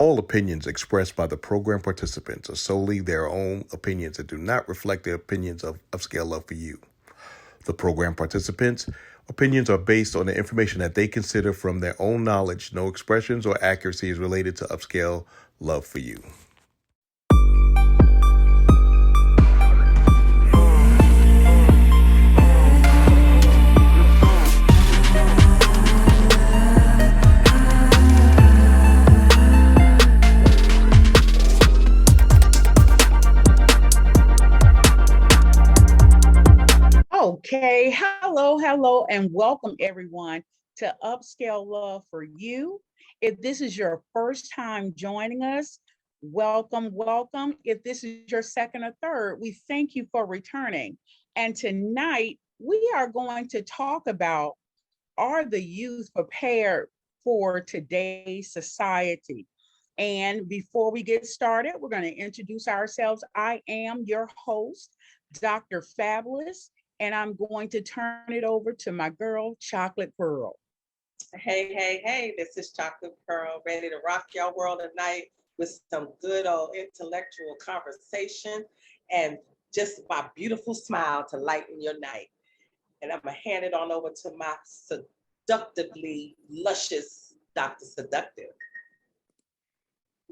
All opinions expressed by the program participants are solely their own opinions and do not reflect the opinions of Upscale Love for You. The program participants' opinions are based on the information that they consider from their own knowledge. No expressions or accuracy is related to Upscale Love for You. Okay, hello, and welcome everyone to Upscale Love for You. If this is your first time joining us, welcome. If this is your second or third, we thank you for returning. And tonight, we are going to talk about, are the youth prepared for today's society? And before we get started, we're going to introduce ourselves. I am your host, Dr. Fabulous, and I'm going to turn it over to my girl, Chocolate Pearl. Hey, this is Chocolate Pearl, ready to rock your world tonight with some good old intellectual conversation and just my beautiful smile to lighten your night. And I'm going to hand it on over to my seductively luscious Dr. Seductive.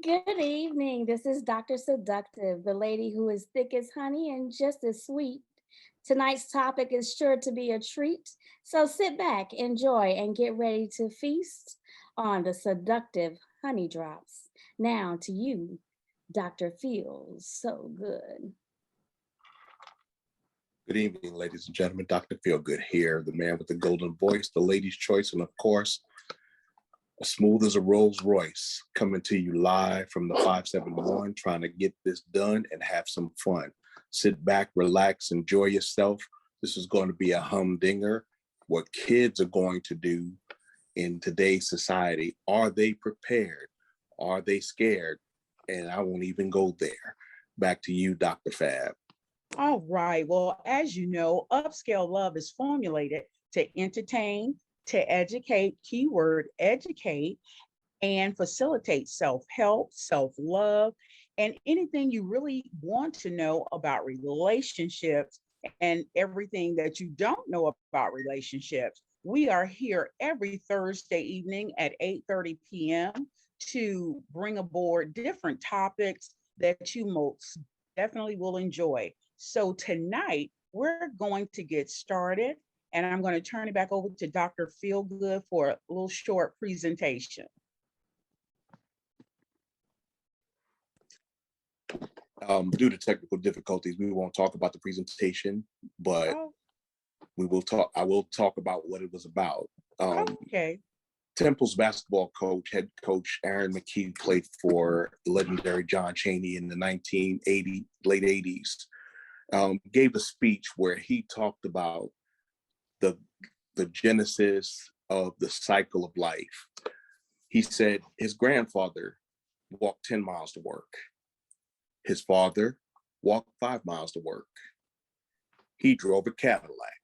Good evening. This is Dr. Seductive, the lady who is thick as honey and just as sweet. Tonight's topic is sure to be a treat, so sit back, enjoy, and get ready to feast on the seductive honey drops. Now to you, Dr. Feels So Good. Good evening, ladies and gentlemen. Dr. Feelgood here, the man with the golden voice, the lady's choice, and of course, as smooth as a Rolls Royce, coming to you live from the 571, trying to get this done and have some fun. Sit back, relax, enjoy yourself. This is going to be a humdinger. What kids are going to do in today's society, are they prepared? Are they scared? And I won't even go there. Back to you, Dr. Fab. All right. Well, as you know, Upscale Love is formulated to entertain, to educate, keyword educate, and facilitate self-help, self-love, and anything you really want to know about relationships and everything that you don't know about relationships. We are here every Thursday evening at 8:30 p.m. to bring aboard different topics that you most definitely will enjoy. So tonight, we're going to get started, and I'm going to turn it back over to Dr. Feelgood for a little short presentation. Due to technical difficulties, we won't talk about the presentation, but we will talk. I will talk about what it was about. Okay. Temple's basketball coach, head coach Aaron McKie, played for the legendary John Chaney in the 1980 late 80s. Gave a speech where he talked about the genesis of the cycle of life. He said his grandfather walked 10 miles to work. His father walked 5 miles to work. He drove a Cadillac.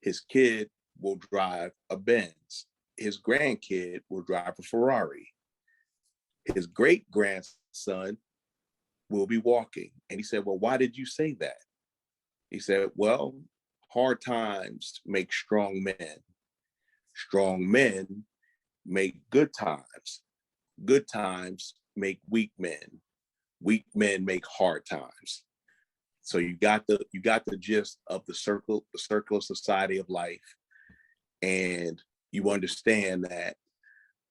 His kid will drive a Benz. His grandkid will drive a Ferrari. His great grandson will be walking. And he said, well, why did you say that? He said, well, hard times make strong men. Strong men make good times. Good times make weak men. Weak men make hard times. So you got the gist of the circle of society of life. And you understand that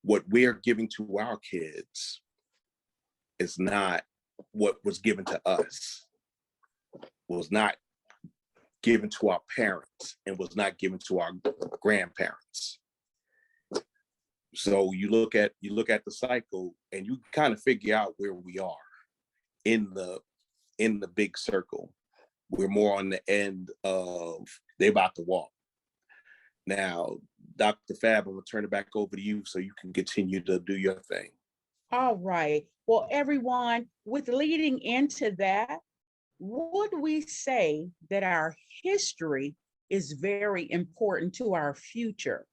what we're giving to our kids is not what was given to us, was not given to our parents, and was not given to our grandparents. So you look at the cycle and you kind of figure out where we are in the big circle. We're more on the end of they're about to walk. Now, Dr. Fab, I'm gonna turn it back over to you so you can continue to do your thing. All right. Well, everyone, with leading into that, would we say that our history is very important to our future?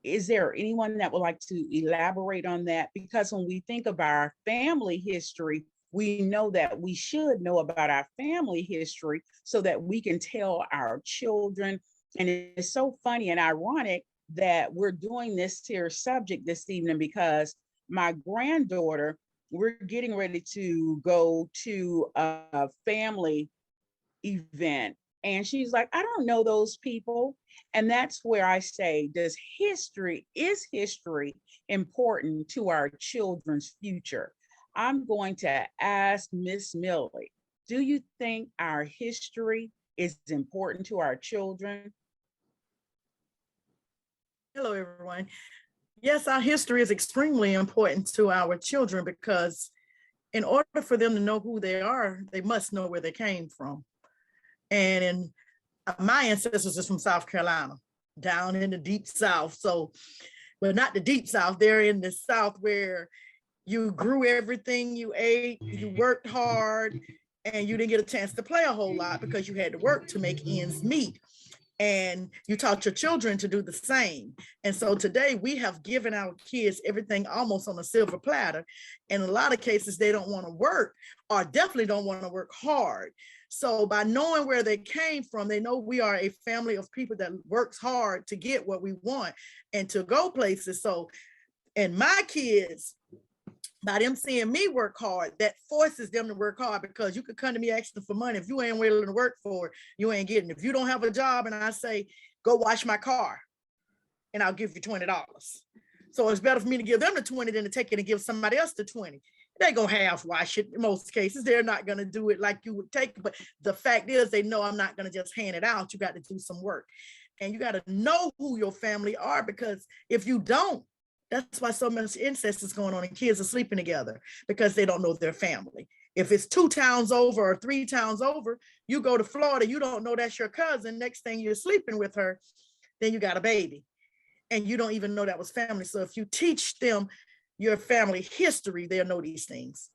Is there anyone that would like to elaborate on that? Because when we think of our family history, we know that we should know about our family history so that we can tell our children. And it's so funny and ironic that we're doing this here subject this evening because my granddaughter, we're getting ready to go to a family event. And she's like, I don't know those people. And that's where I say, is history important to our children's future? I'm going to ask Miss Millie, do you think our history is important to our children? Hello, everyone. Yes, our history is extremely important to our children because in order for them to know who they are, they must know where they came from. And my ancestors is from South Carolina, down in the deep South. So, well, not the deep South, they're in the South where you grew everything you ate, you worked hard, and you didn't get a chance to play a whole lot because you had to work to make ends meet. And you taught your children to do the same. And so today we have given our kids everything almost on a silver platter. In a lot of cases, they don't want to work or definitely don't want to work hard. So by knowing where they came from, they know we are a family of people that works hard to get what we want and to go places. So, and my kids, by them seeing me work hard, that forces them to work hard because you could come to me asking for money. If you ain't willing to work for it, you ain't getting it. If you don't have a job and I say, go wash my car and I'll give you $20. So it's better for me to give them the 20 than to take it and give somebody else the 20. They're going to half wash it in most cases. They're not going to do it like you would take it. But the fact is they know I'm not going to just hand it out. You got to do some work and you got to know who your family are, because if you don't, that's why so much incest is going on and kids are sleeping together because they don't know their family. If it's 2 towns over or 3 towns over, you go to Florida, you don't know that's your cousin. Next thing you're sleeping with her, then you got a baby and you don't even know that was family. So if you teach them your family history, they'll know these things.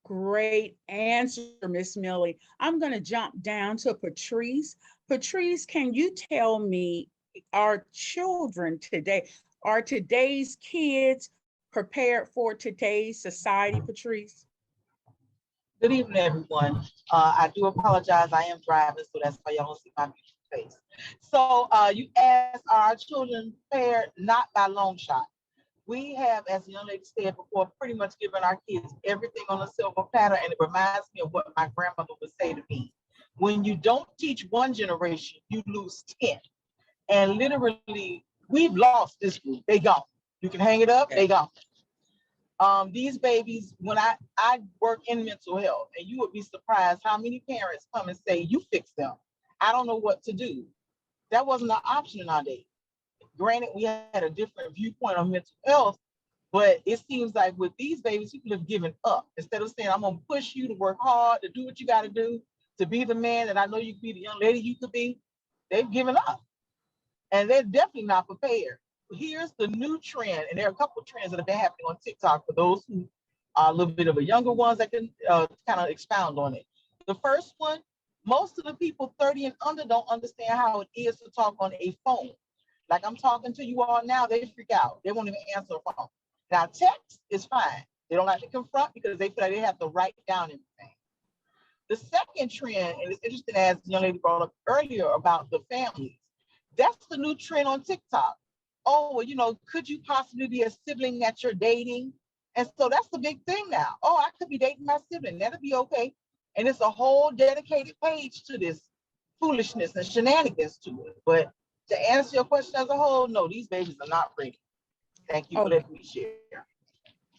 Great answer, Miss Millie. I'm going to jump down to Patrice. Patrice, can you tell me, our children today, are today's kids prepared for today's society, Patrice? Good evening, everyone. I do apologize. I am driving, so that's why y'all don't see my beautiful face. So you asked, are our children prepared? Not by long shot. We have, as the young lady said before, pretty much given our kids everything on a silver platter, and it reminds me of what my grandmother would say to me. When you don't teach one generation, you lose 10. And literally, we've lost this group. They gone. You can hang it up, they gone. These babies, when I work in mental health, and you would be surprised how many parents come and say, you fix them. I don't know what to do. That wasn't an option in our day. Granted, we had a different viewpoint on mental health, but it seems like with these babies, people have given up. Instead of saying, I'm gonna push you to work hard, to do what you gotta do, to be the man that I know you could be, the young lady you could be, they've given up. And they're definitely not prepared. Here's the new trend, and there are a couple of trends that have been happening on TikTok for those who are a little bit of a younger ones that can kind of expound on it. The first one, most of the people 30 and under don't understand how it is to talk on a phone. Like I'm talking to you all now, they freak out. They won't even answer a phone. Now, text is fine. They don't like to confront because they feel like they have to write down everything. The second trend, and it's interesting as the young lady brought up earlier about the families, that's the new trend on TikTok. Oh, well, you know, could you possibly be a sibling that you're dating? And so that's the big thing now. Oh, I could be dating my sibling. That'll be okay. And it's a whole dedicated page to this foolishness and shenanigans to it. But to answer your question as a whole, no, these babies are not ready. Thank you for letting me share.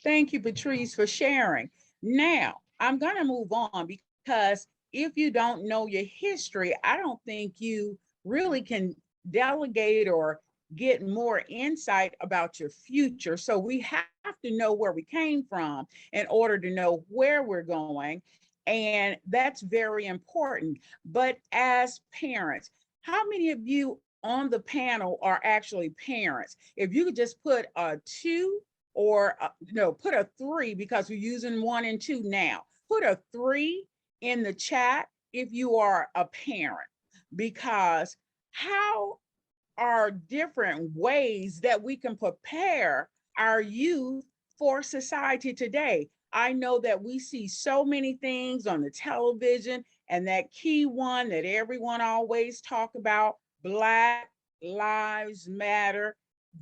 Thank you, Patrice, for sharing. Now, I'm going to move on because if you don't know your history, I don't think you really can delegate or get more insight about your future. So we have to know where we came from in order to know where we're going. And that's very important. But as parents, how many of you on the panel are actually parents? If you could just put a 2 or no, put a 3 because we're using 1 and 2 now. Put a 3 in the chat if you are a parent, because how are different ways that we can prepare our youth for society today. I know that we see so many things on the television, and that key one that everyone always talk about, Black Lives Matter.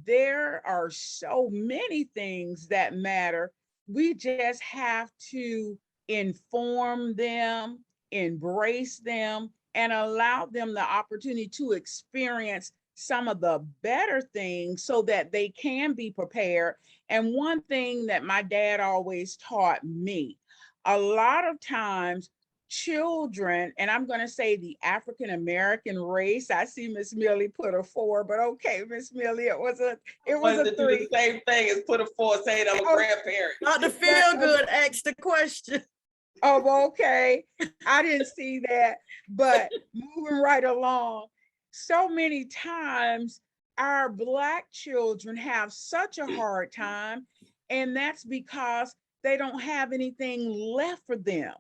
There are so many things that matter. We just have to inform them, embrace them, and allow them the opportunity to experience some of the better things so that they can be prepared. And one thing that my dad always taught me, a lot of times children, and I'm going to say the African American race. I see Miss Millie put a 4, but okay, Miss Millie, it was a Wanted to do 3. the same thing as put a 4, saying I'm a Oh, grandparent. Dr. Feelgood asked the question. Oh, okay. I didn't see that, but moving right along. So many times our Black children have such a hard time, and that's because they don't have anything left for them.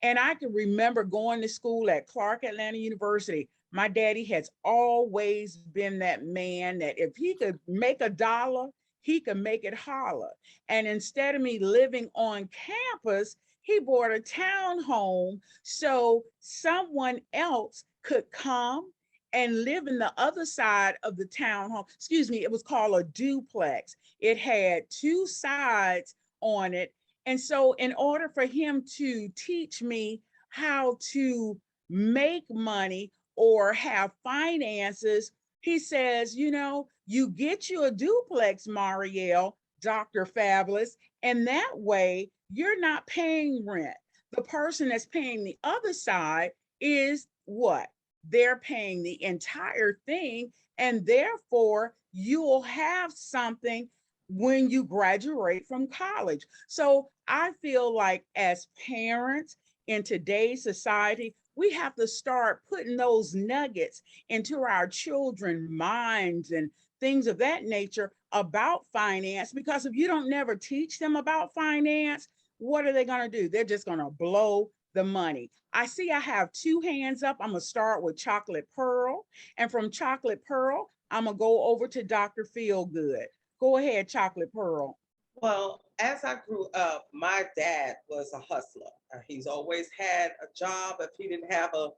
And I can remember going to school at Clark Atlanta University. My daddy has always been that man that if he could make a dollar, he could make it holler. And instead of me living on campus, he bought a townhome so someone else could come and live in the other side of the townhome. Excuse me, it was called a duplex. It had 2 sides on it. And so, in order for him to teach me how to make money or have finances, he says, you get you a duplex, Marielle, Dr. Fabulous, and that way you're not paying rent. The person that's paying the other side is what? They're paying the entire thing, and therefore you'll have something when you graduate from college. So I feel like as parents in today's society, we have to start putting those nuggets into our children's minds and things of that nature about finance, because if you don't never teach them about finance, what are they going to do? They're just going to blow the money. I see I have 2 hands up. I'm going to start with Chocolate Pearl. And from Chocolate Pearl, I'm going to go over to Dr. Feelgood. Go ahead, Chocolate Pearl. Well, as I grew up, my dad was a hustler. He's always had a job. If he didn't have a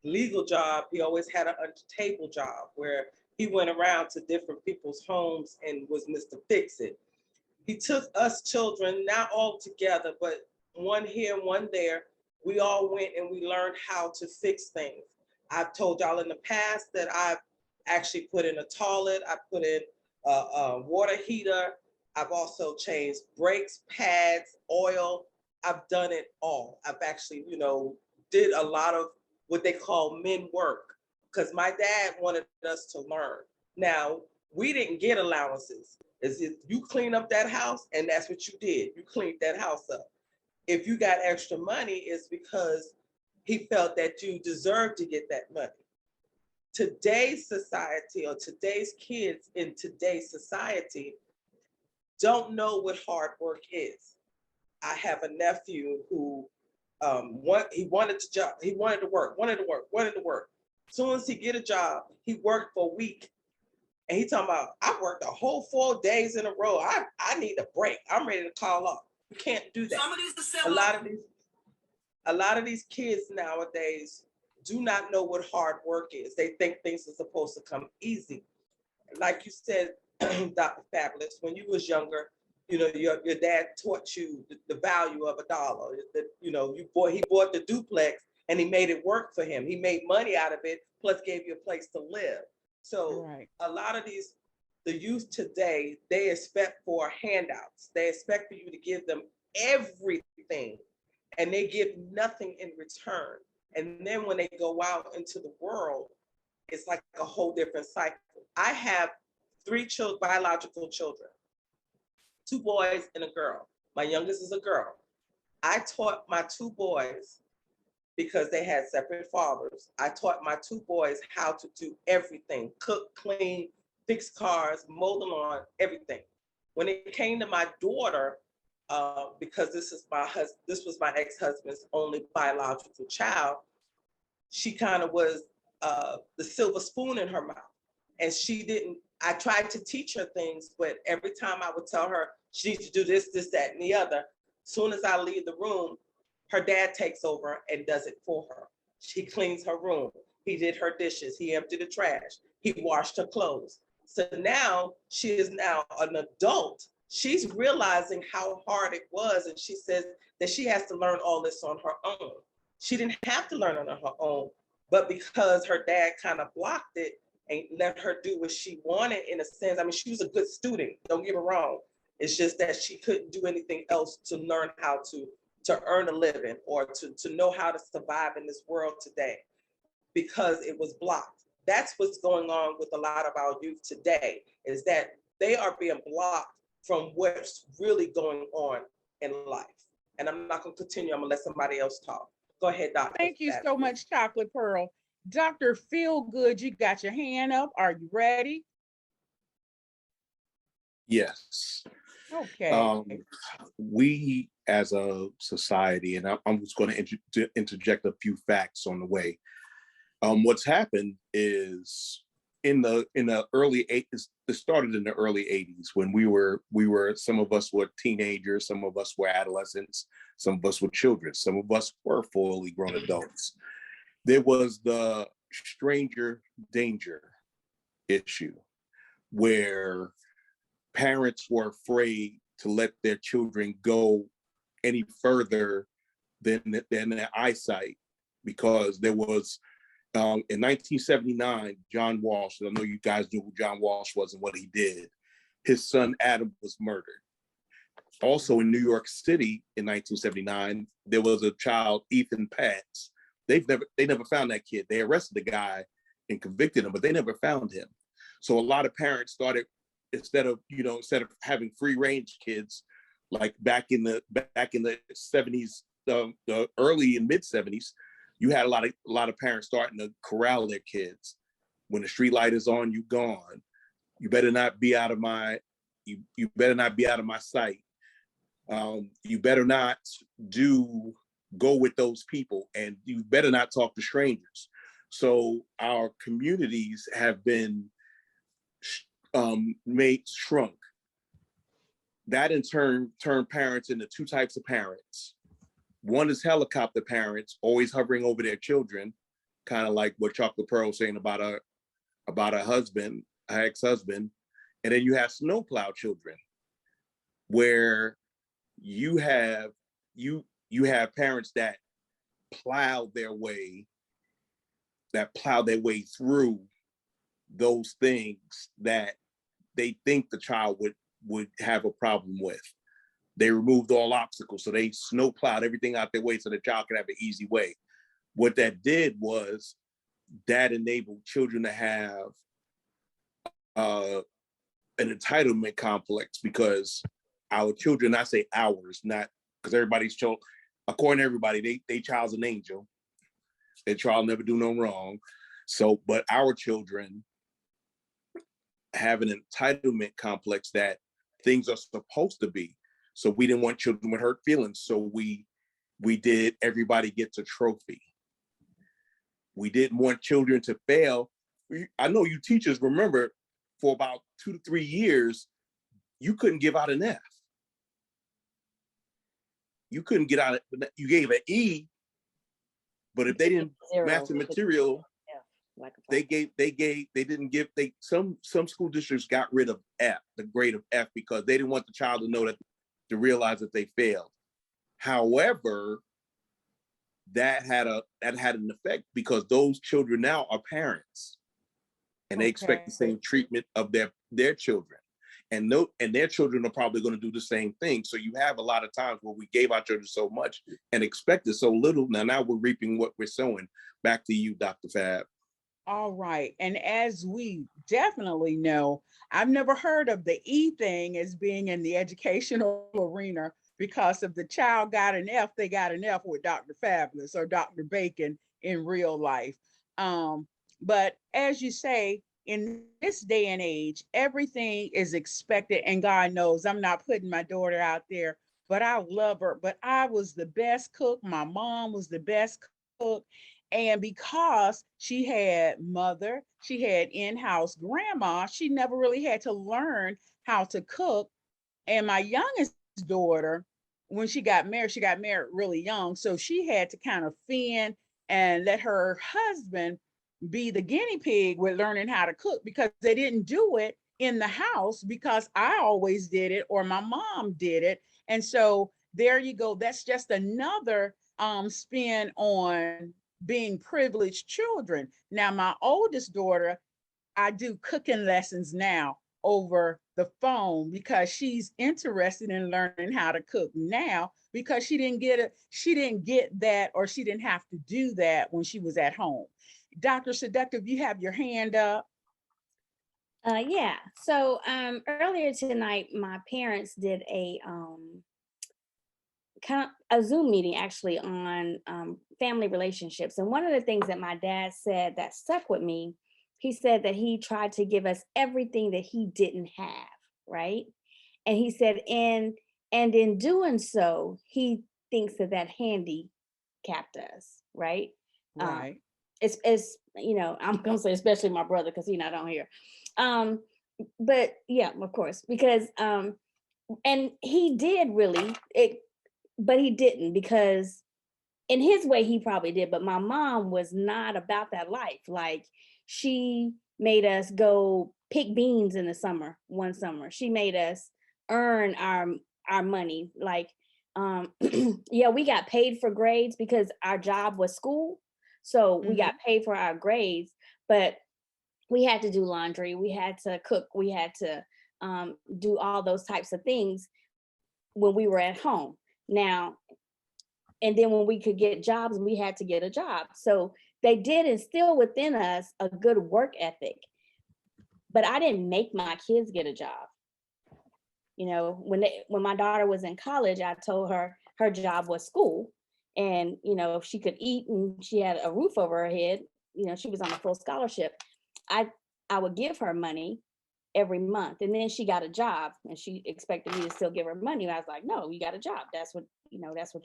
legal job, he always had an under-table job where he went around to different people's homes and was Mr. Fix-It. He took us children, not all together, but one here, one there. We all went and we learned how to fix things. I've told y'all in the past that I've actually put in a toilet, I put in a water heater. I've also changed brakes, pads, oil. I've done it all. I've actually, did a lot of what they call men work because my dad wanted us to learn. Now, we didn't get allowances. Is if you clean up that house, and that's what you did. You cleaned that house up. If you got extra money, it's because he felt that you deserved to get that money. Today's society or today's kids in today's society don't know what hard work is. I have a nephew who he wanted to work. As soon as he get a job, he worked for a week. And he talking about, I worked a whole 4 days in a row. I need a break. I'm ready to call off. You can't do that. A lot of these kids nowadays do not know what hard work is. They think things are supposed to come easy. Like you said, Dr. Fabulous, when you was younger, your dad taught you the value of $1. He bought the duplex and he made it work for him. He made money out of it, plus gave you a place to live. So a lot of the youth today, they expect for handouts. They expect for you to give them everything and they give nothing in return. And then when they go out into the world, it's like a whole different cycle. I have 3 biological children, 2 boys and a girl. My youngest is a girl. I taught my 2 boys, because they had separate fathers, I taught my 2 boys how to do everything: cook, clean, fix cars, mow the lawn, everything. When it came to my daughter, because this was my ex-husband's only biological child, she kind of was the silver spoon in her mouth. and she didn't. I tried to teach her things, but every time I would tell her she needs to do this, this, that, and the other, soon as I leave the room, her dad takes over and does it for her. She cleans her room. He did her dishes. He emptied the trash. He washed her clothes. So now she is now an adult. She's realizing how hard it was. And she says that she has to learn all this on her own. She didn't have to learn it on her own, but because her dad kind of blocked it and let her do what she wanted in a sense. I mean, she was a good student, don't get me wrong. It's just that she couldn't do anything else to learn how to earn a living or to know how to survive in this world today because it was blocked. That's what's going on with a lot of our youth today, is that they are being blocked from what's really going on in life. And I'm not going to continue. I'm going to let somebody else talk. Go ahead, Doctor. Thank you so much, Chocolate Pearl. Dr. Feelgood, you got your hand up. Are you ready? Yes. Okay. We as a society, and I'm just going to interject a few facts on the way. What's happened is in the early 80s, it started in the early 80s when we were some of us were teenagers, some of us were adolescents, some of us were children, some of us were fully grown adults. There was the stranger danger issue where parents were afraid to let their children go any further than their eyesight, because there was in 1979, John Walsh, I know you guys knew who John Walsh was and what he did. His son Adam was murdered. Also in New York City in 1979, there was a child, Ethan Patz. They never found that kid. They arrested the guy and convicted him, but they never found him. So a lot of parents started, instead of having free range kids, like back in the 70s, the early and mid 70s, you had a lot of parents starting to corral their kids. When the street light is on, you gone. You better not be out of my sight. You better not go with those people, and you better not talk to strangers. So our communities have been shrunk. That in turn turned parents into two types of parents. One is helicopter parents, always hovering over their children, kind of like what Chocolate Pearl was saying about her husband, her ex-husband. And then you have snowplow children, where you have parents that plow their way through those things that they think the child would have a problem with. They removed all obstacles, so they snow plowed everything out their way so the child could have an easy way. What that did was that enabled children to have an entitlement complex, because our children, I say ours, not because everybody's child, according to everybody, they child's an angel. Their child never do no wrong. So, but our children have an entitlement complex that things are supposed to be. So we didn't want children with hurt feelings. So we did everybody gets a trophy. We didn't want children to fail. I know you teachers remember, for about 2 to 3 years, you couldn't give out an F. You couldn't get out, you gave an E, but if they didn't master material, some school districts got rid of F, the grade of F, because they didn't want the child to know that, to realize that they failed. However, that had an effect, because those children now are parents, and they expect the same treatment of their children, and their children are probably going to do the same thing. So you have a lot of times where we gave our children so much and expected so little. Now we're reaping what we're sowing. Back to you, Dr. Fab. All right. And as we definitely know, I've never heard of the E thing as being in the educational arena, because if the child got an F, they got an F with Dr. Fabulous or Dr. Bacon in real life. But as you say, in this day and age, everything is expected. And God knows I'm not putting my daughter out there, but I love her. But I was the best cook. My mom was the best cook. And because she had mother, she had in-house grandma, she never really had to learn how to cook. And my youngest daughter, when she got married really young. So she had to kind of fend and let her husband be the guinea pig with learning how to cook, because they didn't do it in the house because I always did it or my mom did it. And so there you go. That's just another spin on being privileged children. Now, my oldest daughter, I do cooking lessons now over the phone because she's interested in learning how to cook now, because she didn't get that, or she didn't have to do that when she was at home. Dr. Seductive, you have your hand up. Yeah. So earlier tonight, my parents did kind of a Zoom meeting actually on family relationships. And one of the things that my dad said that stuck with me, he said that he tried to give us everything that he didn't have, right? And he said, and in doing so, he thinks that that handicapped us, right? Um, Right. it's I'm gonna say especially my brother because he's not on here. Um, but yeah, of course, because and he did really it, but he didn't, because in his way he probably did, but my mom was not about that life. Like, she made us go pick beans in the summer. One summer she made us earn our money. Like, yeah, we got paid for grades because our job was school, so we got paid for our grades, but we had to do laundry, we had to cook, we had to do all those types of things when we were at home. Now, and then when we could get jobs, we had to get a job. So they did instill within us a good work ethic. But I didn't make my kids get a job. When my daughter was in college, I told her her job was school. And, if she could eat and she had a roof over her head, she was on a full scholarship. I I would give her money every month. And then she got a job and she expected me to still give her money. And I was like, no, you got a job. That's what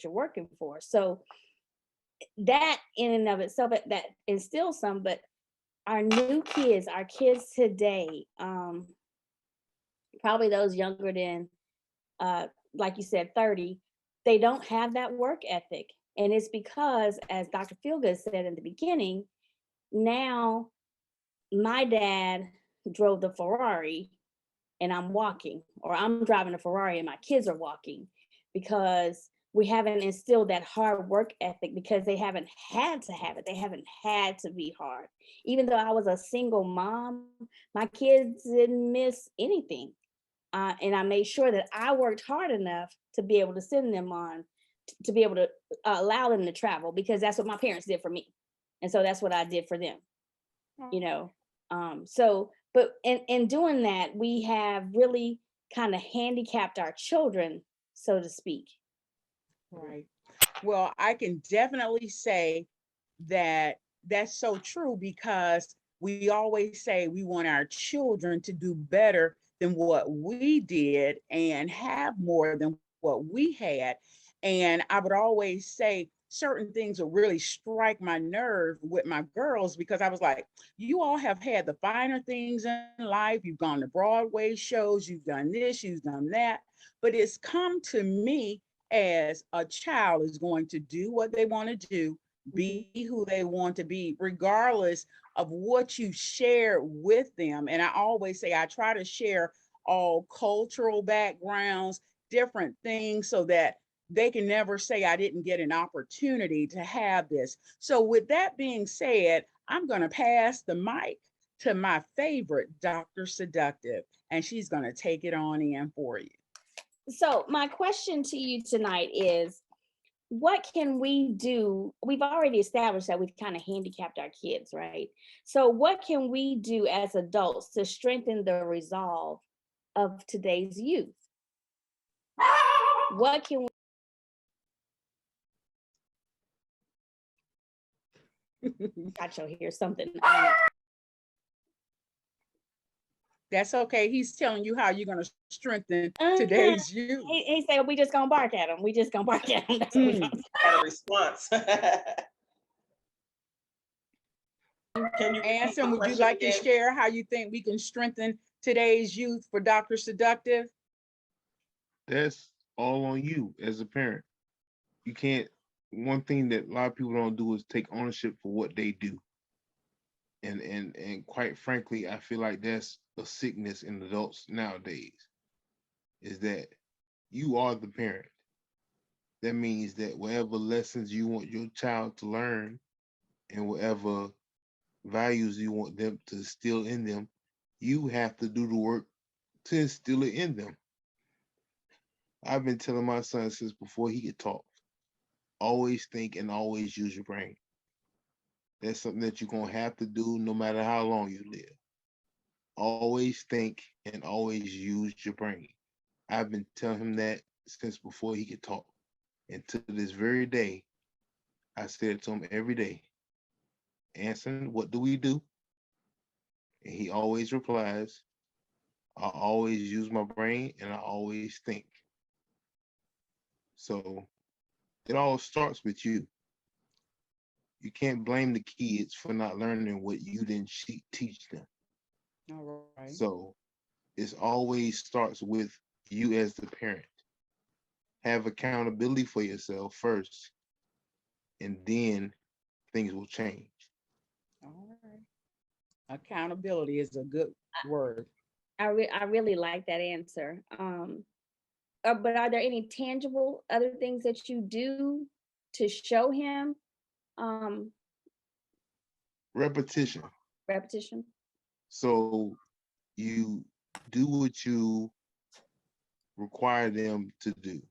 you're working for. So that in and of itself, that instills some, but our new kids, our kids today, probably those younger than, like you said, 30, they don't have that work ethic. And it's because, as Dr. Feelgood said in the beginning, now my dad drove the Ferrari and I'm walking, or I'm driving a Ferrari and my kids are walking, because we haven't instilled that hard work ethic, because they haven't had to have it. They haven't had to be hard. Even though I was a single mom, my kids didn't miss anything. And I made sure that I worked hard enough to be able to send them on, to be able to allow them to travel, because that's what my parents did for me. And so that's what I did for them, you know. So, but in doing that, we have really kind of handicapped our children, so to speak. Right. Well, I can definitely say that that's so true, because we always say we want our children to do better than what we did and have more than what we had. And I would always say certain things would really strike my nerve with my girls, because I was like, you all have had the finer things in life. You've gone to Broadway shows, you've done this, you've done that. But it's come to me as a child is going to do what they want to do, be who they want to be, regardless of what you share with them. And I always say I try to share all cultural backgrounds, different things, so that they can never say I didn't get an opportunity to have this. So, with that being said, I'm going to pass the mic to my favorite, Dr. Seductive, and she's going to take it on in for you. So my question to you tonight is, what can we do? We've already established that we've kind of handicapped our kids, right? So what can we do as adults to strengthen the resolve of today's youth? What can we Gotcha, hear something. That's okay. He's telling you how you're going to strengthen today's youth. He said we just gonna bark at him. We just gonna bark at him. That's what we Had a response. Can you repeat Anson, the would you question like to again? share how you think we can strengthen today's youth for Dr. Seductive? That's all on you as a parent. You can't. One thing that a lot of people don't do is take ownership for what they do. And quite frankly, I feel like that's a sickness in adults nowadays. Is that you are the parent. That means that whatever lessons you want your child to learn and whatever values you want them to instill in them, you have to do the work to instill it in them. I've been telling my son since before he could talk, always think and always use your brain. That's something that you're going to have to do no matter how long you live. Always think and always use your brain. I've been telling him that since before he could talk. And to this very day, I said it to him every day, Anson, what do we do? And he always replies, I always use my brain and I always think. So it all starts with you. You can't blame the kids for not learning what you didn't teach them. All right. So it always starts with you as the parent. Have accountability for yourself first, and then things will change. All right. Accountability is a good word. I really like that answer. But are there any tangible other things that you do to show him Repetition. repetition? So you do what you require them to do.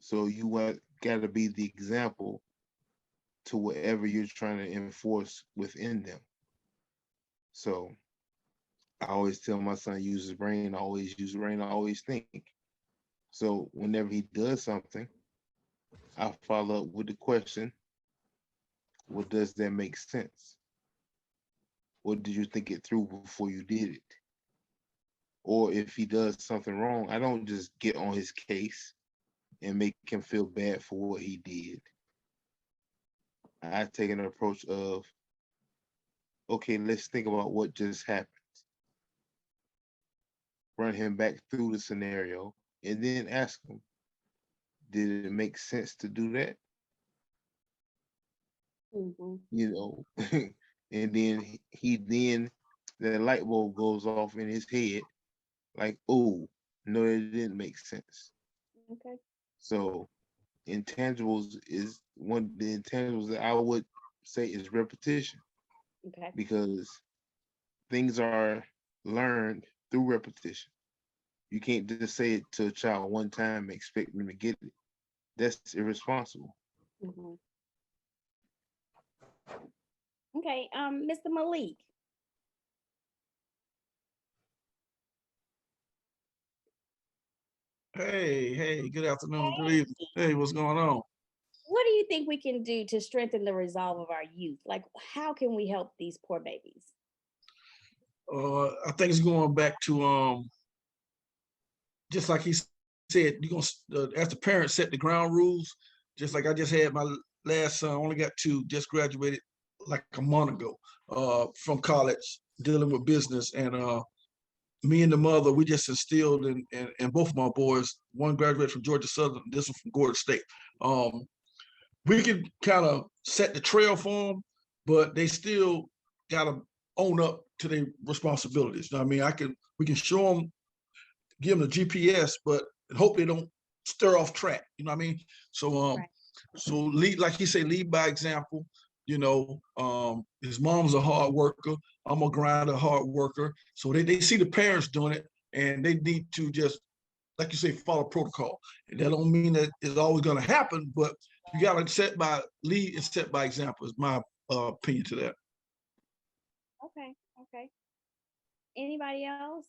So you got to be the example to whatever you're trying to enforce within them. So I always tell my son, use his brain, always use his brain, always think. So whenever he does something, I follow up with the question, well, does that make sense? Or did you think it through before you did it? Or if he does something wrong, I don't just get on his case and make him feel bad for what he did. I take an approach of, okay, let's think about what just happened. Run him back through the scenario and then ask him, did it make sense to do that? Mm-hmm. You know, and then then the light bulb goes off in his head, like, oh, no, it didn't make sense. Okay. So intangibles is one of the intangibles that I would say is repetition, Okay. because things are learned through repetition. You can't just say it to a child one time and expect them to get it. That's irresponsible. Mm-hmm. Okay. Mr. Malik. Hey, good afternoon, good evening. Hey, what's going on? What do you think we can do to strengthen the resolve of our youth? Like, how can we help these poor babies? I think it's going back to just like he said, you're gonna as the parents set the ground rules. Just like I just had my last son, only got two, just graduated like a month ago from college, dealing with business, and me and the mother, we just instilled in both of my boys. One graduated from Georgia Southern, this one from Gordon State. We can kind of set the trail for them, but they still got to own up to their responsibilities. You know what I mean? We can show them, give them the GPS, but hope they don't stir off track. You know what I mean? So, Right. so lead, like he said, lead by example. You know, his mom's a hard worker. I'm a grinder, hard worker. So they see the parents doing it, and they need to just, like you say, follow protocol. And that don't mean that it's always going to happen, but you got to lead and set by example is my opinion to that. Okay. Okay. Anybody else?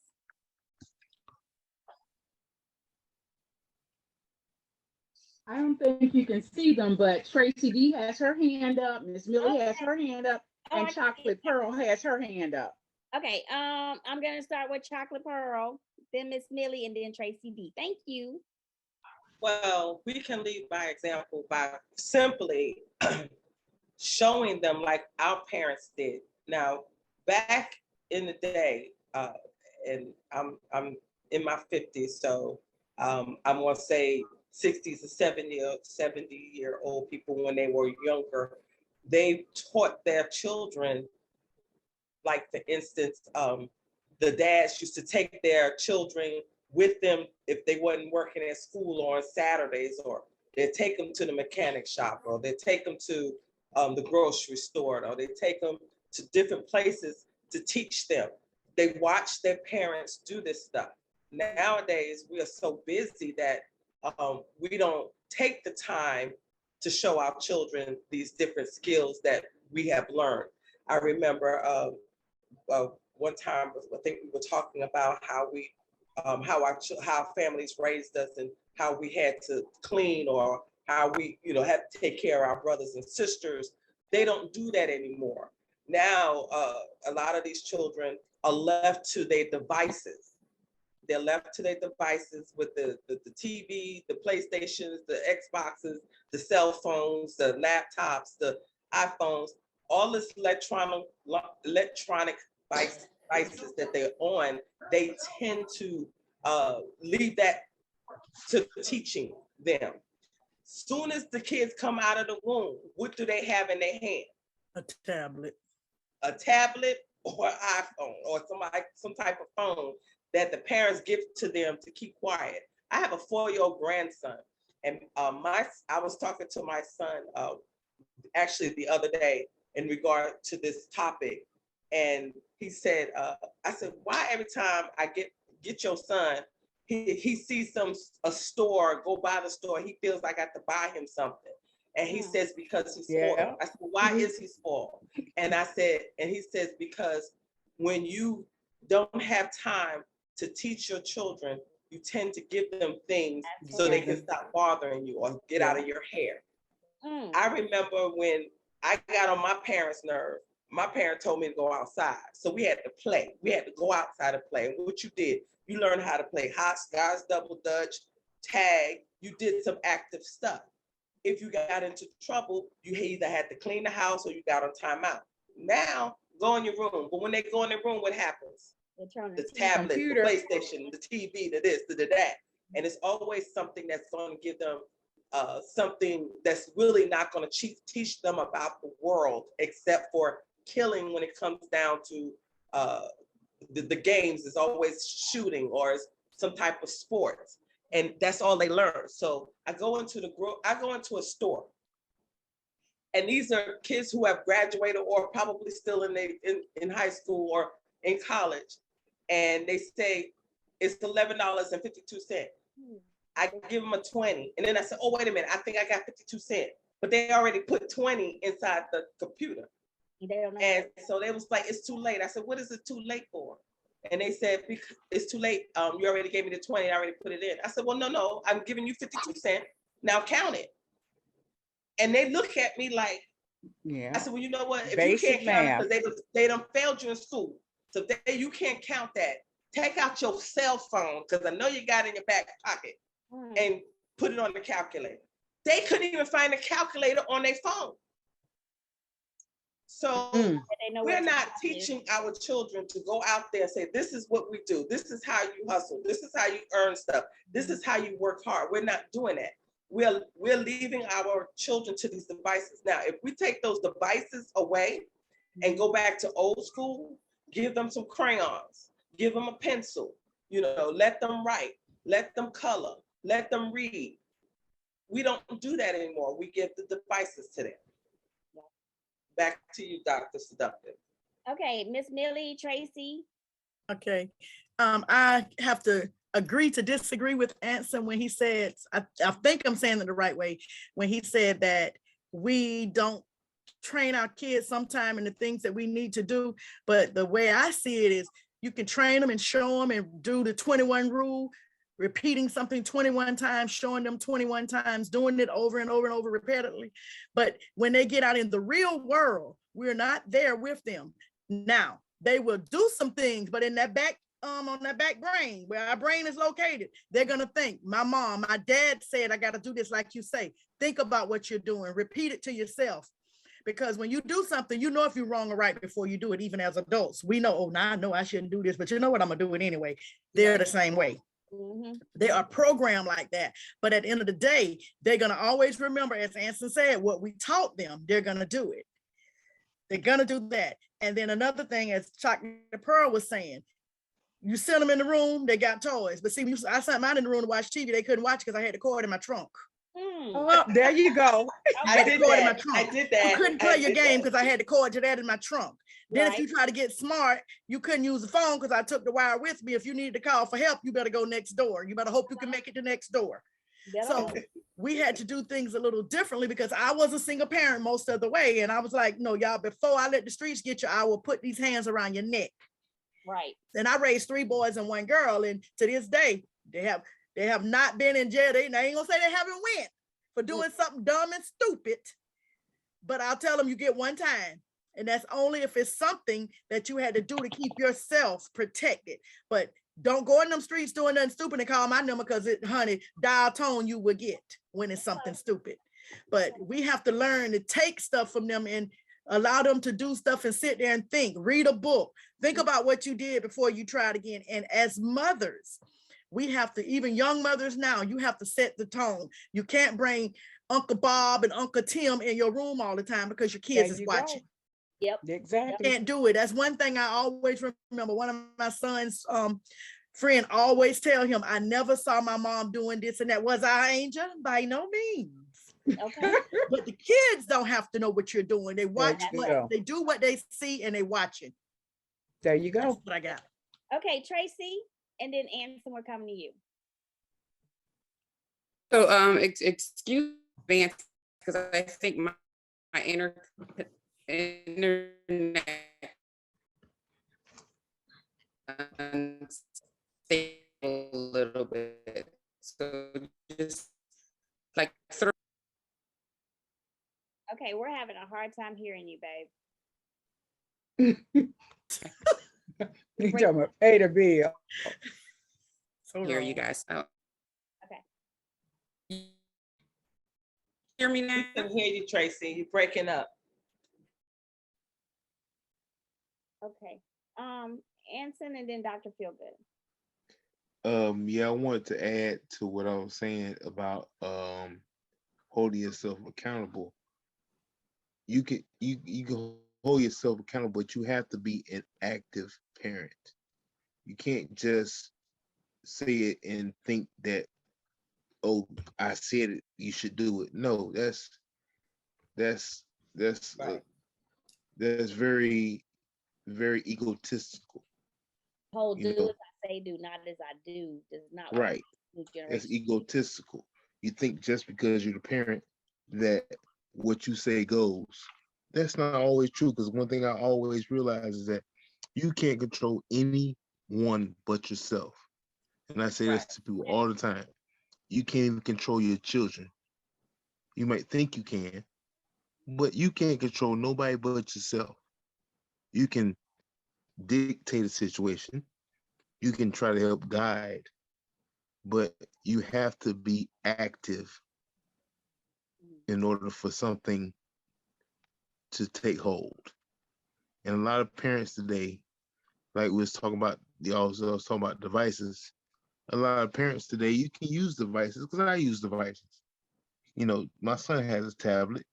I don't think you can see them, but Tracy D has her hand up, Miss Millie has her hand up, and Chocolate Pearl has her hand up. Okay. I'm gonna start with Chocolate Pearl, then Miss Millie, and then Tracy D. Thank you. Well, we can lead by example by simply showing them like our parents did. Now, back in the day, and I'm in my 50s, so I'm gonna say 60s to 70-year-old people when they were younger, they taught their children, like for instance, the dads used to take their children with them if they wasn't working at school or on Saturdays, or they'd take them to the mechanic shop, or they'd take them to the grocery store, or they take them to different places to teach them. They watch their parents do this stuff. Nowadays, we are so busy that we don't take the time to show our children these different skills that we have learned. I remember one time, I think we were talking about how how families raised us and how we had to clean, or how we, had to take care of our brothers and sisters. They don't do that anymore. Now, a lot of these children are left to their devices. They're left to their devices with the TV, the PlayStations, the Xboxes, the cell phones, the laptops, the iPhones, all this electronic devices that they're on. They tend to leave that to teaching them. Soon as the kids come out of the womb, what do they have in their hand? A tablet. A tablet or an iPhone or some type of phone that the parents give to them to keep quiet. I have a 4-year-old grandson, and I was talking to my son actually the other day in regard to this topic, and he said, I said, why every time I get your son, he sees a store, go by the store, he feels like I have to buy him something. And he says, because he's spoiled. Yeah. I said, why is he spoiled? And he says, because when you don't have time to teach your children, you tend to give them things so they can stop bothering you or get out of your hair. I remember when I got on my parents' nerve, my parents told me to go outside. So we had to play. We had to go outside and play. And what you did, you learned how to play hopscotch, double dutch, tag. You did some active stuff. If you got into trouble, you either had to clean the house or you got on timeout. Now, go in your room. But when they go in their room, what happens? The tablet, computer, the PlayStation, the TV, the this, the that. And it's always something that's going to give them something that's really not going to teach them about the world, except for killing when it comes down to the games. Is always shooting or some type of sports. And that's all they learn. So I go into a store, and these are kids who have graduated or probably still in high school or in college, and they say it's $11.52. I give them a 20, and then I said, oh, wait a minute, I think I got 52 cents, but they already put 20 inside the computer. And so they was like, it's too late. I said, what is it too late for? And they said, because it's too late. You already gave me the 20. I already put it in. I said, well, no, I'm giving you 52 cents. Now count it. And they look at me like, I said, well, you know what? If basic you can't math, count it, because they done failed you in school. So you can't count that. Take out your cell phone, because I know you got it in your back pocket, and put it on the calculator. They couldn't even find a calculator on their phone. So we're not teaching our children to go out there and say, this is what we do. This is how you hustle. This is how you earn stuff. This is how you work hard. We're not doing that. We're leaving our children to these devices. Now, if we take those devices away and go back to old school, give them some crayons, give them a pencil, let them write, let them color, let them read. We don't do that anymore. We give the devices to them. Back to you, Dr. Seductive. Okay, Miss Millie, Tracy. Okay. I have to agree to disagree with Anson when he said, I think I'm saying it the right way, when he said that we don't train our kids sometime in the things that we need to do. But the way I see it is you can train them and show them and do the 21 rule, repeating something 21 times, showing them 21 times, doing it over and over and over repeatedly. But when they get out in the real world, we're not there with them. Now, they will do some things, but in that back, on that back brain, where our brain is located, they're gonna think, my mom, my dad said I gotta do this like you say. Think about what you're doing, repeat it to yourself. Because when you do something, you know if you're wrong or right before you do it, even as adults. We know, oh, now I know I shouldn't do this, but you know what, I'm gonna do it anyway. They're the same way. They are programmed like that. But at the end of the day, they're gonna always remember, as Anson said, what we taught them, they're gonna do it. They're gonna do that. And then another thing, as Chocolate Pearl was saying, you sent them in the room, they got toys. But see, I sent mine in the room to watch TV, they couldn't watch because I had the cord in my trunk. Oh, there you go. I did that. I did that. You couldn't play your game because I had the cord to that in my trunk. Then Right. if you try to get smart, you couldn't use the phone because I took the wire with me. If you needed to call for help, you better go next door. You better hope you can make it to next door. So we had to do things a little differently because I was a single parent most of the way. And I was like, no, y'all, before I let the streets get you, I will put these hands around your neck. Right. And I raised 3 boys and 1 girl. And to this day, they have not been in jail. They ain't gonna say they haven't went for doing something dumb and stupid. But I'll tell them you get 1 time. And that's only if it's something that you had to do to keep yourself protected. But don't go in them streets doing nothing stupid and call my number because honey, dial tone you will get when it's something stupid. But we have to learn to take stuff from them and allow them to do stuff and sit there and think, read a book, think about what you did before you tried again. And as mothers, we have to, even young mothers now, you have to set the tone. You can't bring Uncle Bob and Uncle Tim in your room all the time because your kids is watching. Yep. Exactly. Can't do it. That's one thing I always remember. One of my son's friend always tell him, I never saw my mom doing this and that. Was I Angel? By no means. Okay. But the kids don't have to know what you're doing. They watch go. they do what they see and they watching. There you That's go. what I got. Okay, Tracy, and then Anson, we're coming to you. So excuse me, because I think my internet unstable a little bit. So just like Okay, we're having a hard time hearing you, babe. You talking about A to B. So hear wrong. you guys out. Okay. Hear me now? We can hear you, Tracy. You're breaking up. Okay. Anson and then Dr. Feelgood. Yeah, I wanted to add to what I was saying about holding yourself accountable. You can hold yourself accountable, but you have to be an active parent. You can't just say it and think that, oh, I said it, you should do it. No, that's Right. that's very, very egotistical. Whole You do know, as I say, do not as I do. Does not right. new That's generation. egotistical. You think just because you're the parent that what you say goes. That's not always true, because one thing I always realize is that you can't control anyone but yourself. And I say this to people all the time. You can't even control your children. You might think you can, but you can't control nobody but yourself. You can dictate a situation. You can try to help guide, but you have to be active in order for something to take hold. And a lot of parents today, like we was talking about, I was talking about devices. A lot of parents today, you can use devices, because I use devices. You know, my son has a tablet.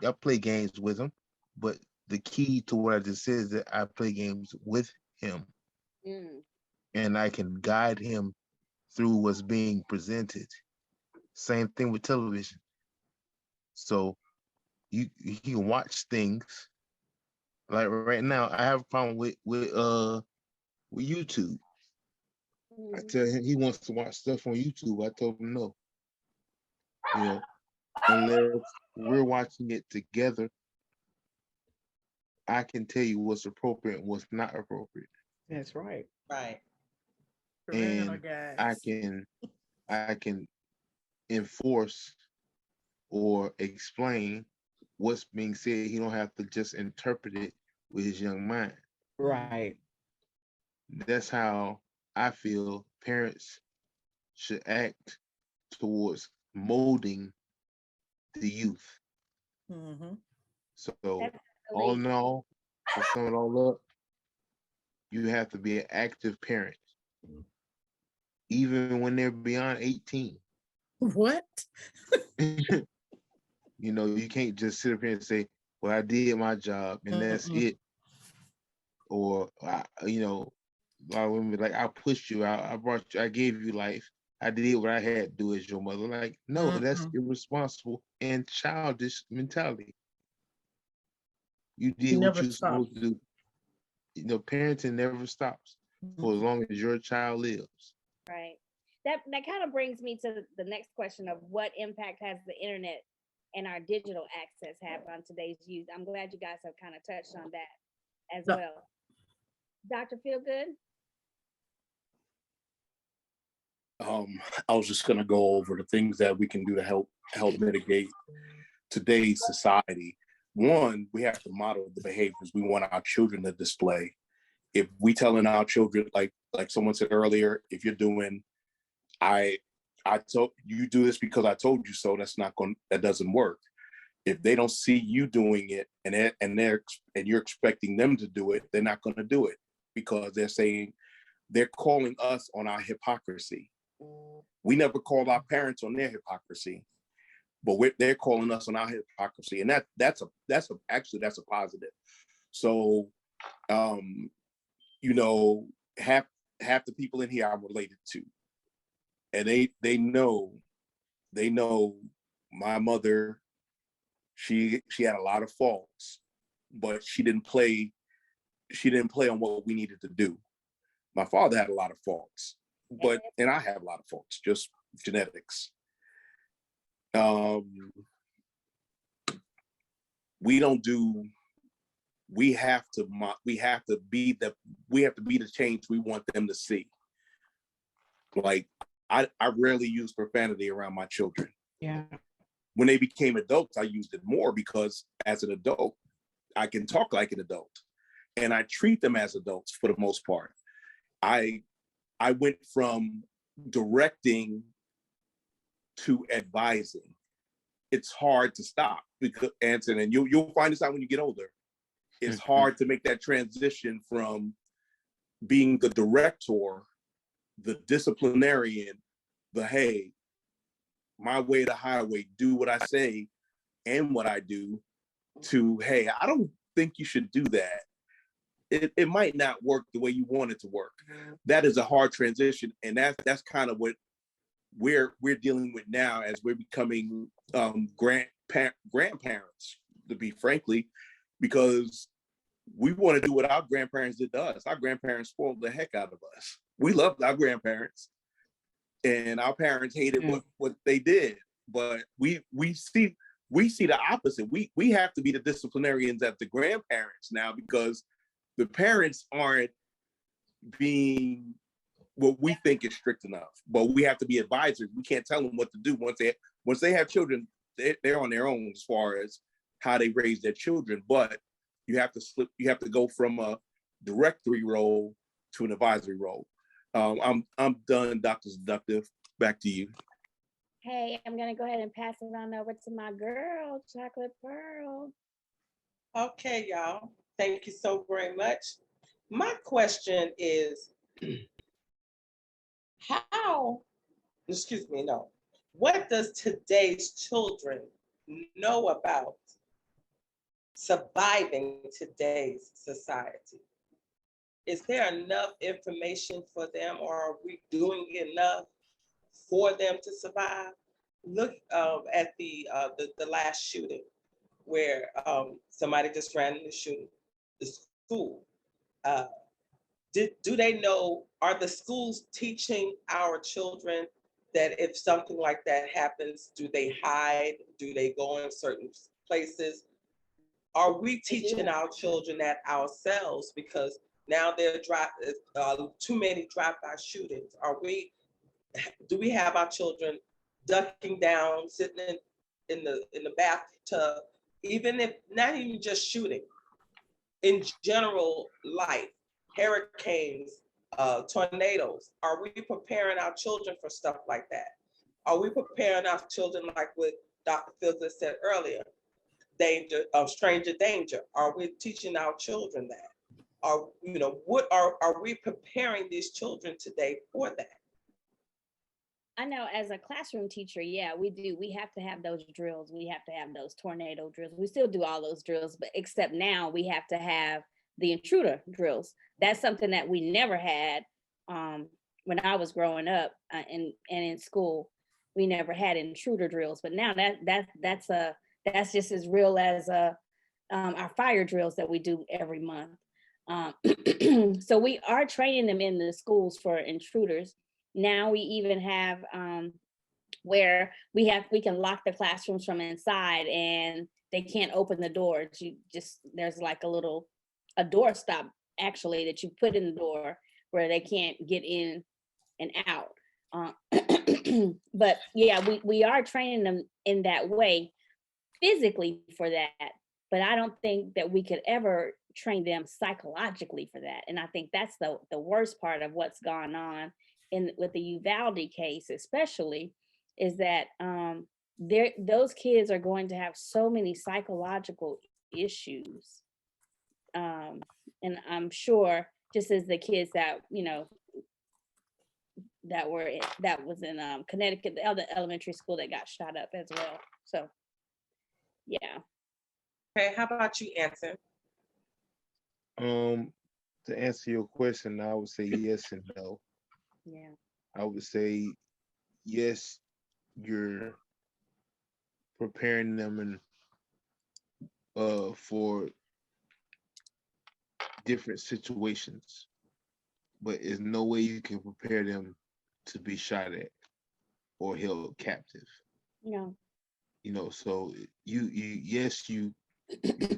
I play games with him, but the key to what I just said is that I play games with him, and I can guide him through what's being presented. Same thing with television. So you can watch things. Like right now, I have a problem with YouTube. I tell him he wants to watch stuff on YouTube. I told him no. You know, unless we're watching it together, I can tell you what's appropriate and what's not appropriate. That's right. Right. And I can enforce or explain what's being said. He don't have to just interpret it with his young mind. Right. That's how I feel parents should act towards molding the youth. So all Definitely. in all, to sum it all up, you have to be an active parent, even when they're beyond 18. What? You know, you can't just sit up here and say, well, I did my job and that's Mm-mm. it. Or, you know, a lot of women be like, I pushed you out. I brought you, I gave you life. I did what I had to do as your mother. Like, no, that's Mm-mm. irresponsible and childish mentality. You You did what never you're stop. supposed to do. You know, parenting never stops for as Mm-mm. long as your child lives. Right. That kind of brings me to the next question of what impact has the internet and our digital access have on today's youth. I'm glad you guys have kind of touched on that as No. well. Dr. Feelgood? I was just going to go over the things that we can do to help mitigate today's society. One, we have to model the behaviors we want our children to display. If we telling our children, like someone said earlier, if you're doing, I told you do this because I told you so, that doesn't work. If they don't see you doing it and you're expecting them to do it, they're not going to do it, because they're calling us on our hypocrisy. We never called our parents on their hypocrisy, but they're calling us on our hypocrisy, and that's a positive. So, you know, half the people in here I'm related to, and they know my mother. She had a lot of faults, but she didn't play on what we needed to do. My father had a lot of faults, and I have a lot of faults, just genetics. We don't do. We have to be the change we want them to see. Like, I rarely use profanity around my children. Yeah. When they became adults, I used it more because as an adult, I can talk like an adult, and I treat them as adults for the most part. I went from directing to advising. It's hard to stop, because, Anson, and you'll find this out when you get older. It's hard to make that transition from being the director, the disciplinarian, the hey, my way to highway, do what I say and what I do, to hey, I don't think you should do that. It might not work the way you want it to work. That is a hard transition, and that's kind of what we're dealing with now as we're becoming grandparents, to be frankly, because we want to do what our grandparents did to us. Our grandparents spoiled the heck out of us. We loved our grandparents, and our parents hated what they did. But we see the opposite. We have to be the disciplinarians at the grandparents now, because the parents aren't being what we think is strict enough. But we have to be advisors. We can't tell them what to do. Once they have children, they're on their own as far as how they raise their children. But you have to go from a directory role to an advisory role. I'm done, Dr. Seductive. Back to you. Hey, I'm going to go ahead and pass it on over to my girl, Chocolate Pearl. Okay, y'all. Thank you so very much. My question is, what does today's children know about surviving today's society? Is there enough information for them, or are we doing enough for them to survive? Look at the last shooting, where somebody just randomly shooting the school. Do they know? Are the schools teaching our children that if something like that happens, do they hide? Do they go in certain places? Are we teaching our children that ourselves? Because now there are too many drive-by shootings. Do we have our children ducking down, sitting in the bathtub, even if not even just shooting, in general life, hurricanes, tornadoes? Are we preparing our children for stuff like that? Are we preparing our children, like what Dr. Fields said earlier? danger, of stranger danger? Are we teaching our children that? What are we preparing these children today for that? I know as a classroom teacher, yeah, we do. We have to have those drills. We have to have those tornado drills. We still do all those drills, but except now we have to have the intruder drills. That's something that we never had when I was growing up and in school. We never had intruder drills, but now that's just as real as our fire drills that we do every month. So we are training them in the schools for intruders. Now we even have where we can lock the classrooms from inside and they can't open the doors. There's like a door stop actually that you put in the door where they can't get in and out. But yeah, we are training them in that way physically for that, but I don't think that we could ever train them psychologically for that. And I think that's the worst part of what's gone on with the Uvalde case, especially, is that those kids are going to have so many psychological issues. And I'm sure just as the kids that, that was in Connecticut, the other elementary school that got shot up as well. So, yeah. Okay, how about you, Anson? To answer your question, I would say yes and no. Yeah. I would say yes, you're preparing them for different situations, but there's no way you can prepare them to be shot at or held captive. No. So you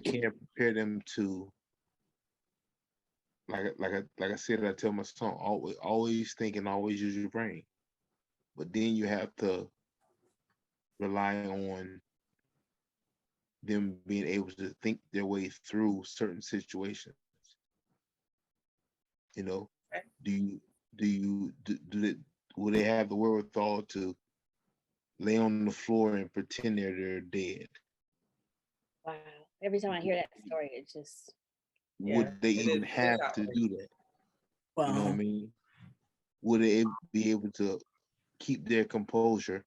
can prepare them to, like I said, I tell my son, always think and always use your brain. But then you have to rely on them being able to think their way through certain situations. Will they have the wherewithal to lay on the floor and pretend they're dead? Wow. Every time I hear that story, it just. Would they even have to do that? Wow. You know what I mean? Would they be able to keep their composure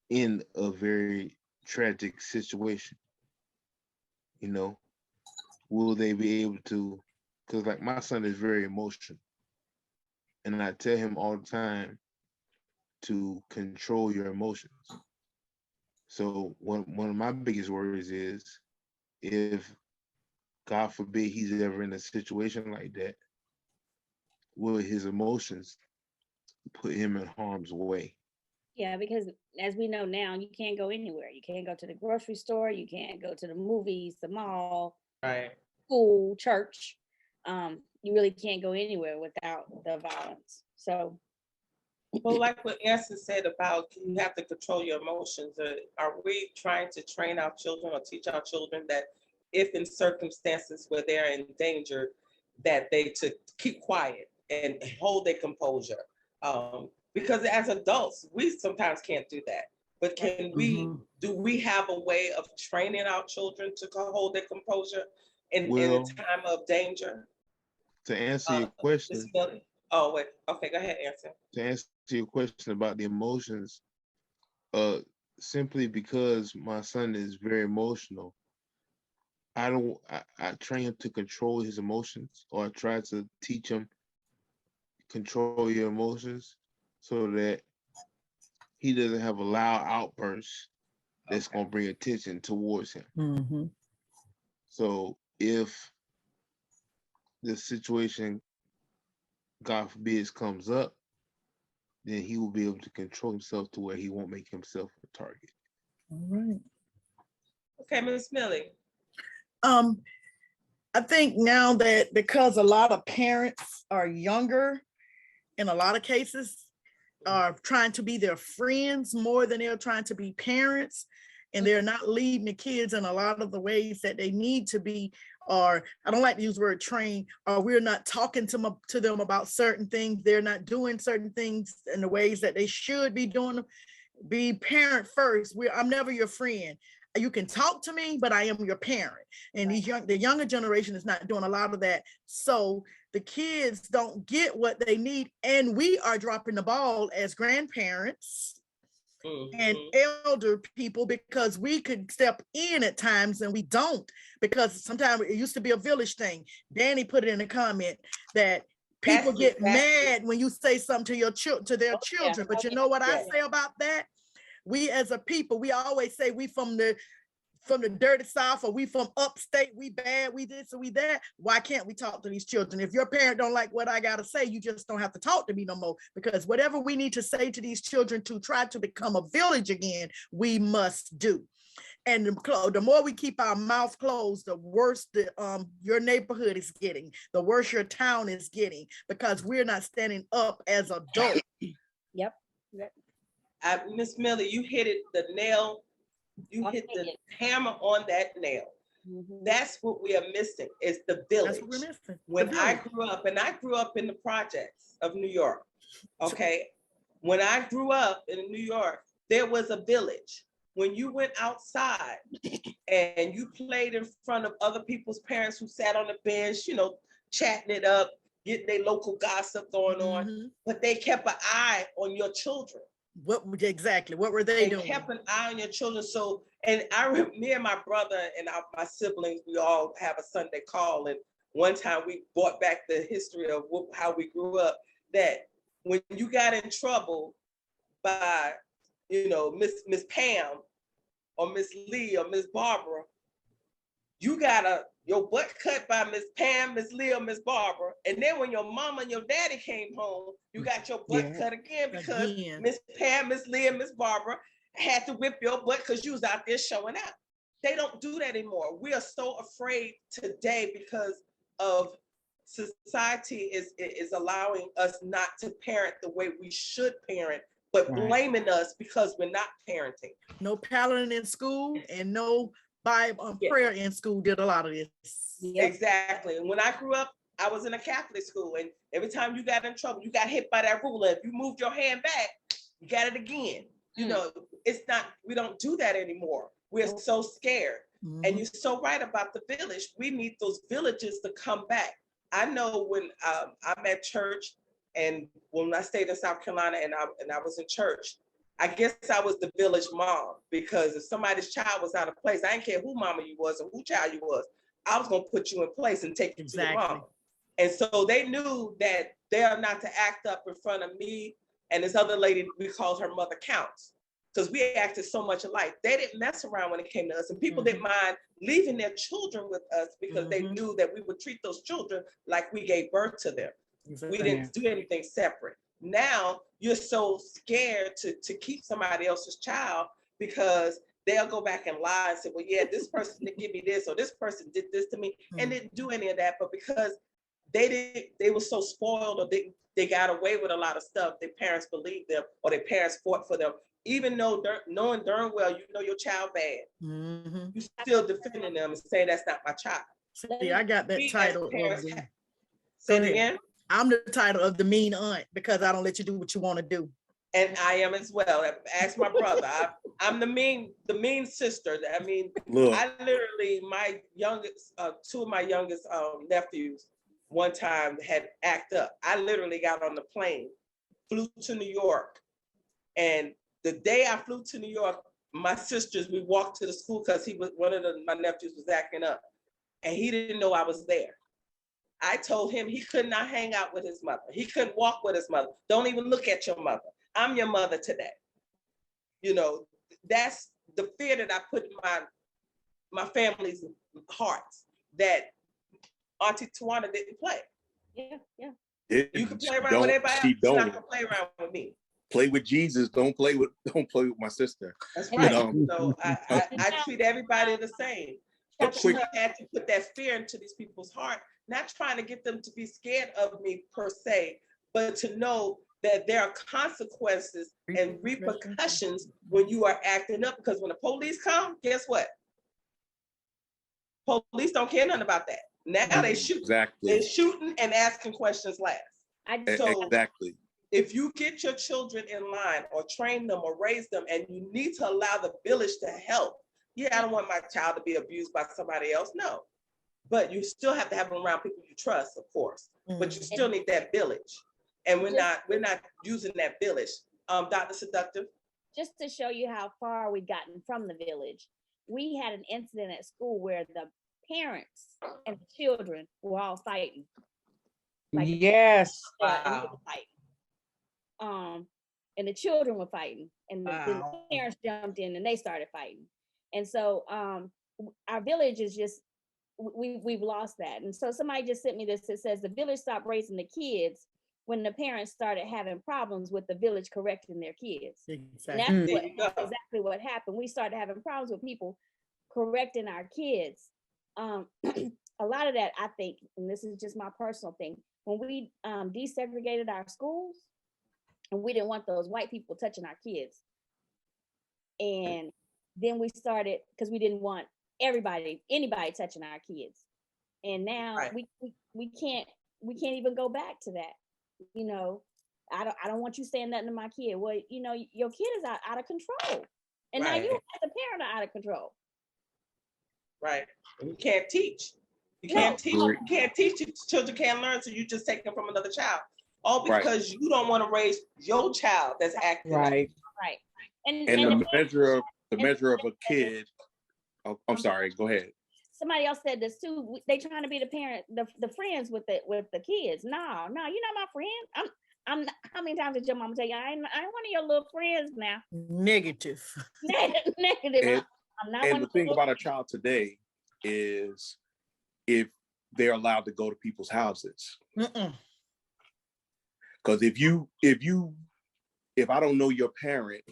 in a very tragic situation? Will they be able to? Because like my son is very emotional, and I tell him all the time to control your emotions. So one of my biggest worries is if, God forbid, he's ever in a situation like that, will his emotions put him in harm's way? Yeah, because as we know now, you can't go anywhere. You can't go to the grocery store. You can't go to the movies, the mall, right, school, church. You really can't go anywhere without the violence. So. Well, like what Anson said about you have to control your emotions, are we trying to train our children or teach our children that if in circumstances where they're in danger, that they to keep quiet and hold their composure? Because as adults, we sometimes can't do that. But do we have a way of training our children to hold their composure in a time of danger? To answer your question. Oh, wait. Okay, go ahead, Anson. To answer your question about the emotions, simply because my son is very emotional, I train him to control his emotions, or I try to teach him control your emotions so that he doesn't have a loud outburst that's going to bring attention towards him. Mm-hmm. So if the situation, God forbid, comes up, then he will be able to control himself to where he won't make himself a target. All right. Okay, Ms. Millie. I think now that because a lot of parents are younger, in a lot of cases, are trying to be their friends more than they're trying to be parents, and they're not leading the kids in a lot of the ways that they need to be, or I don't like to use the word train, or we're not talking to them about certain things. They're not doing certain things in the ways that they should be doing them. Be parent first. I'm never your friend. You can talk to me, but I am your parent. And the younger generation is not doing a lot of that. So the kids don't get what they need. And we are dropping the ball as grandparents and elder people, because we could step in at times and we don't, because sometimes it used to be a village thing. Danny put it in a comment that people get mad when you say something to your to their children. But you know what I say about that? We as a people, we always say we from the dirty South, or we from upstate, we bad, we this or we that. Why can't we talk to these children? If your parent don't like what I gotta say, you just don't have to talk to me no more, because whatever we need to say to these children to try to become a village again, we must do. And the more we keep our mouth closed, the worse your neighborhood is getting, the worse your town is getting, because we're not standing up as adults. Yep. Miss Millie, you hit it, the nail, you hit the hammer on that nail. That's what we are missing, is the village. That's what we're missing. When I grew up, and I grew up in the projects of New York, okay? When I grew up in New York, there was a village. When you went outside and you played in front of other people's parents who sat on the bench, you know, chatting it up, getting their local gossip going on, but they kept an eye on your children. What were they doing? Kept an eye on your children. So, and me and my brother and my siblings, we all have a Sunday call. And one time we brought back the history of how we grew up, that when you got in trouble by, you know, Miss Pam or Miss Lee or Miss Barbara, you got your butt cut by Miss Pam, Miss Lee, or Miss Barbara. And then when your mama and your daddy came home, you got your butt cut again, because Miss Pam, Miss Lee, and Miss Barbara had to whip your butt because you was out there showing out. They don't do that anymore. We are so afraid today because of society is allowing us not to parent the way we should parent, but blaming us because we're not parenting. No paddling in school and no Bible prayer in school did a lot of this. Exactly. And when I grew up, I was in a Catholic school, and every time you got in trouble, you got hit by that ruler. If you moved your hand back, you got it again. You know, we don't do that anymore. We're so scared. And you're so right about the village. We need those villages to come back. I know when I'm at church, and when I stayed in South Carolina and I was in church, I guess I was the village mom, because if somebody's child was out of place, I didn't care who mama you was or who child you was, I was gonna put you in place and take you to your mama. And so they knew that they are not to act up in front of me and this other lady, we called her Mother Counts, because we acted so much alike. They didn't mess around when it came to us, and people didn't mind leaving their children with us because they knew that we would treat those children like we gave birth to them. We didn't do anything separate. Now you're so scared to keep somebody else's child, because they'll go back and lie and say, well, yeah, this person didn't give me this, or this person did this to me, and didn't do any of that. But because they were so spoiled, or they got away with a lot of stuff, their parents believed them, or their parents fought for them, even though knowing darn well you know your child bad, you still defending them and saying that's not my child. See, I got that title. Say it again. I'm the title of the mean aunt, because I don't let you do what you want to do. And I am as well. Ask my brother. I'm the mean sister. I mean, I literally, my youngest, two of my youngest nephews, one time had act up. I literally got on the plane, flew to New York, and the day I flew to New York, my sisters, we walked to the school because one of my nephews was acting up, and he didn't know I was there. I told him he could not hang out with his mother. He couldn't walk with his mother. Don't even look at your mother. I'm your mother today. You know, that's the fear that I put in my family's hearts, that Auntie Tawana didn't play. Yeah. You can play around with everybody else. You're not gonna play around with me. Play with Jesus. Don't play with my sister. That's right. So I treat everybody the same. But you had to put that fear into these people's heart, not trying to get them to be scared of me per se, but to know that there are consequences and repercussions when you are acting up. Because when the police come, guess what? Police don't care nothing about that. Now they shoot. Exactly. They're shooting and asking questions last. Exactly. if you get your children in line or train them or raise them, and you need to allow the village to help. Yeah, I don't want my child to be abused by somebody else. No, but you still have to have them around people you trust, of course. But you still need that village, and we're not using that village. Dr. Seductive. Just to show you how far we've gotten from the village, we had an incident at school where the parents and the children were all fighting. Like, yes. and we were fighting. And the children were fighting, and then the parents jumped in and they started fighting. And so our village is just, we've lost that. And so somebody just sent me this that says the village stopped raising the kids when the parents started having problems with the village correcting their kids. Exactly. And that's exactly what happened. We started having problems with people correcting our kids. A lot of that, I think, and this is just my personal thing, when we desegregated our schools, and we didn't want those white people touching our kids. And then we started, because we didn't want anybody touching our kids. And now we can't even go back to that. You know, I don't want you saying nothing to my kid. Well, you know, your kid is out of control. And now you as a parent are out of control. Right. And you can't teach. You can't teach. You can't teach. Children can't learn, so you just take them from another child. All because you don't want to raise your child that's acting. Right. Right. And the measure of a kid. Oh, I'm sorry. Go ahead. Somebody else said this too. They trying to be the parent, the friends with the kids. No, you're not my friend. I'm. How many times did your mama tell you I ain't one of your little friends now? Negative. Negative. I'm not. And the thing about a child today is if they're allowed to go to people's houses. Because if I don't know your parent,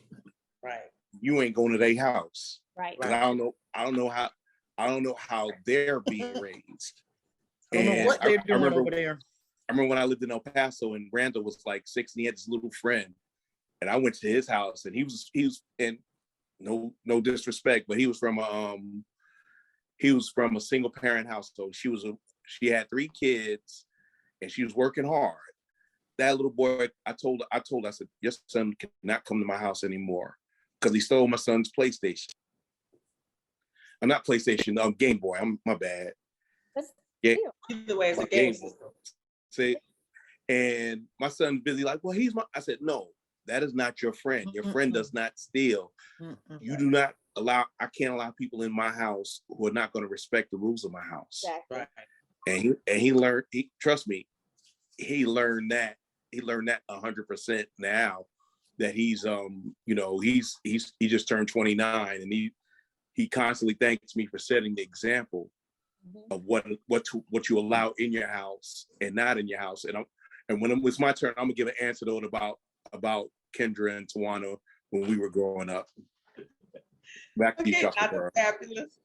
right, you ain't going to their house. Right. I don't know how they're being raised. I don't know what they're doing over there. I remember when I lived in El Paso and Randall was like 6 and he had this little friend. And I went to his house and he was and no disrespect, but he was from a single parent household. She had 3 kids and she was working hard. That little boy, I said, your son cannot come to my house anymore because he stole my son's PlayStation. Not PlayStation, Game Boy. My bad. Yeah. Either way, it's a game system. See, and my son's busy like, well, I said, no, that is not your friend. Your friend does not steal. You do not I can't allow people in my house who are not going to respect the rules of my house. Exactly. Right. And he learned, trust me, he learned that 100% now that he's he just turned 29 and he constantly thanks me for setting the example of what you allow in your house and not in your house. And when it was my turn, I'm gonna give an answer to it about Kendra and Tawana when we were growing up. Back to you, Dr. Fabulous.